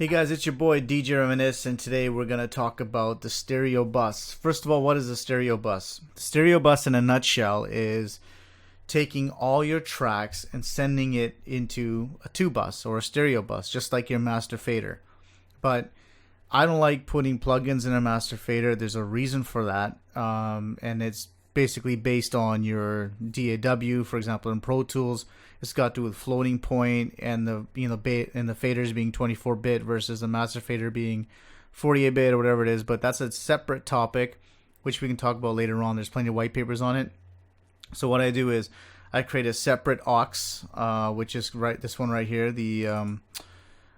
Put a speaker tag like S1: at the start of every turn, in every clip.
S1: Hey guys, it's your boy DJ Reminisce, and today we're going to talk about the stereo bus. First of all, what is a stereo bus? The stereo bus in a nutshell is taking all your tracks and sending it into a 2-bus or a stereo bus, just like your master fader. But I don't like putting plugins in a master fader. There's a reason for that, and it's basically based on your DAW. For example, in Pro Tools, it's got to do with floating point and the faders being 24-bit versus the master fader being 48-bit or whatever it is. But that's a separate topic, which we can talk about later on. There's plenty of white papers on it. So what I do is I create a separate aux, which is this one right here, the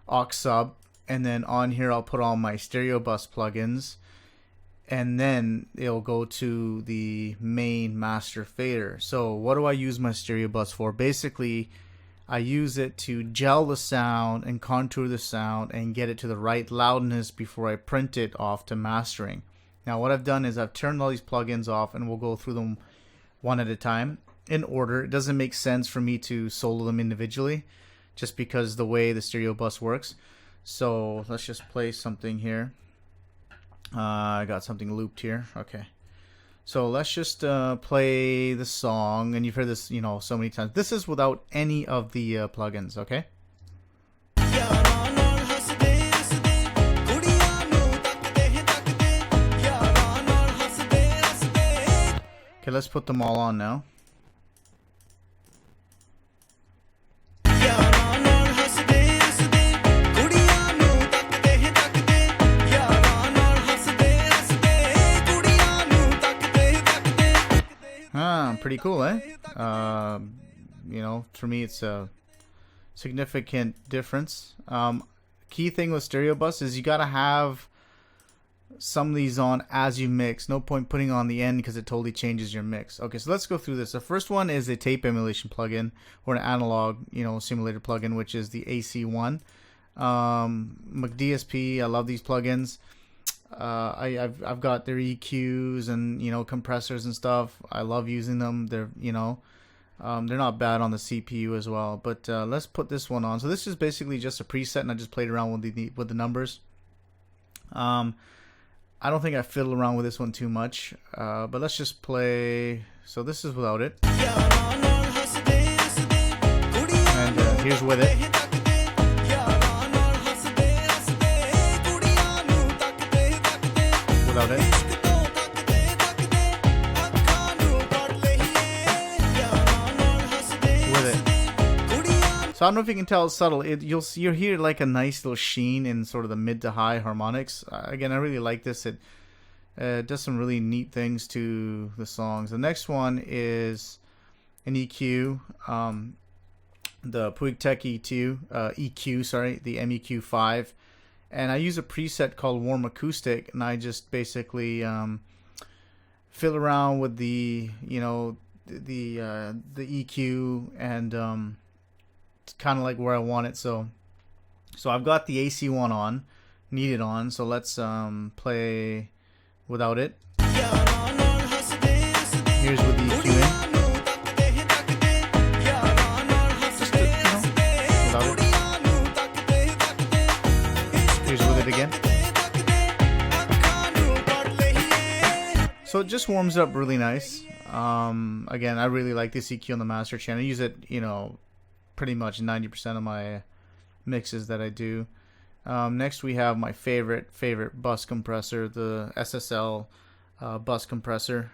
S1: aux sub, and then on here I'll put all my stereo bus plugins. And then it'll go to the main master fader. So what do I use my stereo bus for? Basically, I use it to gel the sound and contour the sound and get it to the right loudness before I print it off to mastering. Now what I've done is I've turned all these plugins off, and we'll go through them one at a time in order. It doesn't make sense for me to solo them individually just because the way the stereo bus works. So let's just play something here. I got something looped here. Okay, so let's just play the song, and you've heard this, so many times. This is without any of the plugins. Okay. Okay, let's put them all on now. Pretty cool, eh? For me it's a significant difference. Key thing with stereo bus is you gotta have some of these on as you mix. No point putting on the end because it totally changes your mix. Okay, so let's go through this. The first one is a tape emulation plugin or an analog, simulator plugin, which is the AC1. DSP, I love these plugins. I've got their EQs and compressors and stuff. I love using them. They're they're not bad on the CPU as well. But let's put this one on. So this is basically just a preset, and I just played around with the numbers. I don't think I fiddled around with this one too much, but let's just play. So this is without it, and here's with it. Without it. With it. So I don't know if you can tell, it's subtle. You'll hear like a nice little sheen in sort of the mid to high harmonics. Again, I really like this. It does some really neat things to the songs. The next one is an EQ, the Puig Tech EQ, sorry, the MEQ5. And I use a preset called Warm Acoustic, and I just basically fiddle around with the EQ, and it's kind of like where I want it. So I've got the AC1 on, need it on. So let's play without it. Here's with the EQ in. Without it. Again. So it just warms up really nice. Again, I really like this EQ on the master channel. I use it, pretty much 90% of my mixes that I do. Next we have my favorite bus compressor, the SSL bus compressor.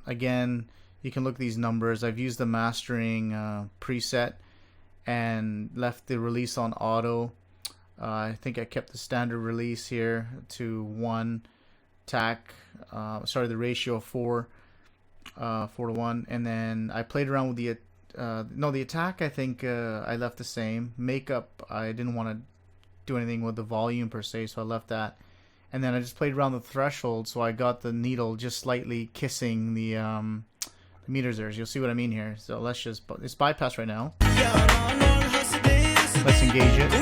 S1: Again, you can look at these numbers. I've used the mastering preset and left the release on auto. I think I kept the standard release here to 1 tack, the ratio of 4 to 1, and then I played around with the the attack. I think I left the same. Makeup, I didn't want to do anything with the volume per se, so I left that, and then I just played around the threshold, so I got the needle just slightly kissing the meters there. You'll see what I mean here. So let's just, it's bypass right now. Let's engage it.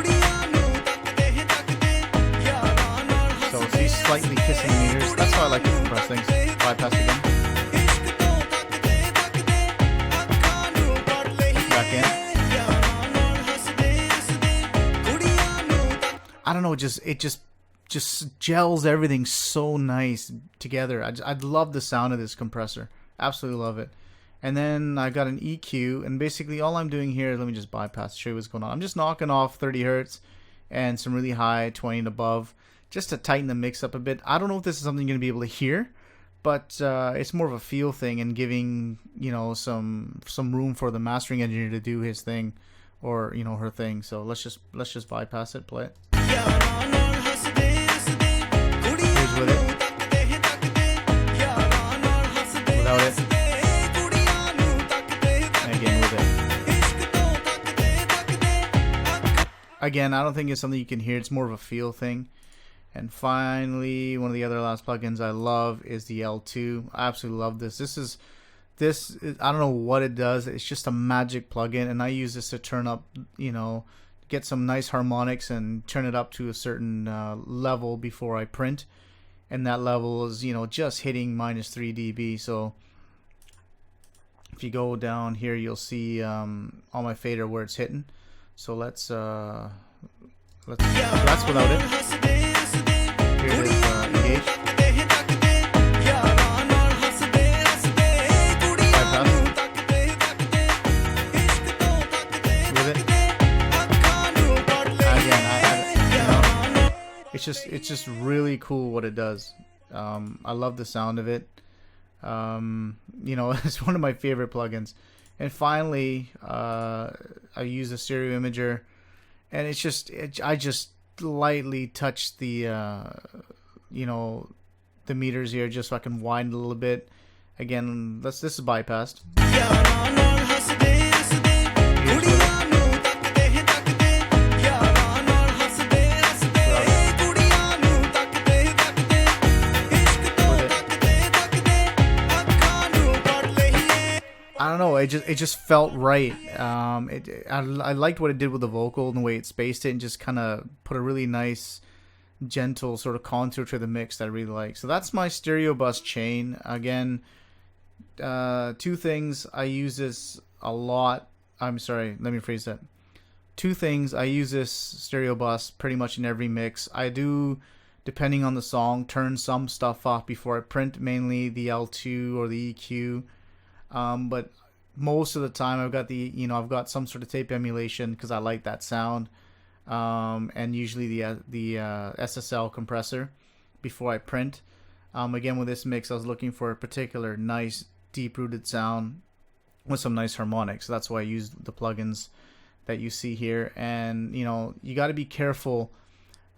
S1: So see, slightly kissing meters. That's how I like to compress things. Bypass again. Back in. I don't know, just gels everything so nice together. I love the sound of this compressor. Absolutely love it. And then I got an EQ, and basically all I'm doing here, let me just bypass, show you what's going on. I'm just knocking off 30 hertz and some really high 20 and above, just to tighten the mix up a bit. I don't know if this is something you're gonna be able to hear, but it's more of a feel thing and giving, you know, some room for the mastering engineer to do his thing, or, you know, her thing. So let's just bypass it, play it. Here's with it. Without it. And again with it. Again, I don't think it's something you can hear. It's more of a feel thing. And finally, one of the other last plugins I love is the L2. I absolutely love this. This is I don't know what it does. It's just a magic plugin, and I use this to turn up, you know, get some nice harmonics and turn it up to a certain level before I print. And that level is, you know, just hitting -3 dB. So if you go down here, you'll see on my fader where it's hitting. So let's that's without it. Here it is, engaged. Bypass. With it. Again, it's just really cool what it does. I love the sound of it. You know, it's one of my favorite plugins. And finally, I use a stereo imager, and it's just I just lightly touch the you know, the meters here just so I can wind a little bit. Again, this is bypassed. I don't know. It just felt right. I liked what it did with the vocal and the way it spaced it, and just kind of put a really nice, gentle sort of contour to the mix that I really like. So that's my stereo bus chain. Again, two things. I use this a lot. I'm sorry. Let me phrase that. Two things. I use this stereo bus pretty much in every mix. I do, depending on the song, turn some stuff off before I print, mainly the L2 or the EQ. But most of the time I've got I've got some sort of tape emulation because I like that sound, and usually the SSL compressor before I print. Again, with this mix, I was looking for a particular nice deep-rooted sound with some nice harmonics. So that's why I used the plugins that you see here. And you know, you got to be careful.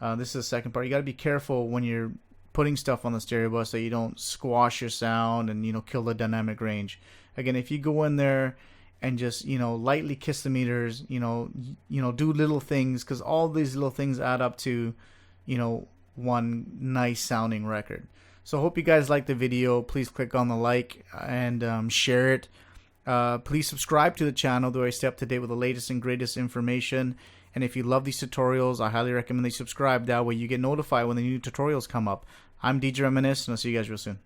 S1: This is the second part. You got to be careful when you're putting stuff on the stereo bus that you don't squash your sound and, you know, kill the dynamic range. Again, if you go in there and just, you know, lightly kiss the meters, you know, do little things, because all these little things add up to, you know, one nice sounding record. So I hope you guys like the video. Please click on the like and share it. Please subscribe to the channel, though I stay up to date with the latest and greatest information. And if you love these tutorials, I highly recommend that you subscribe. That way you get notified when the new tutorials come up. I'm DJ Reminisce, and I'll see you guys real soon.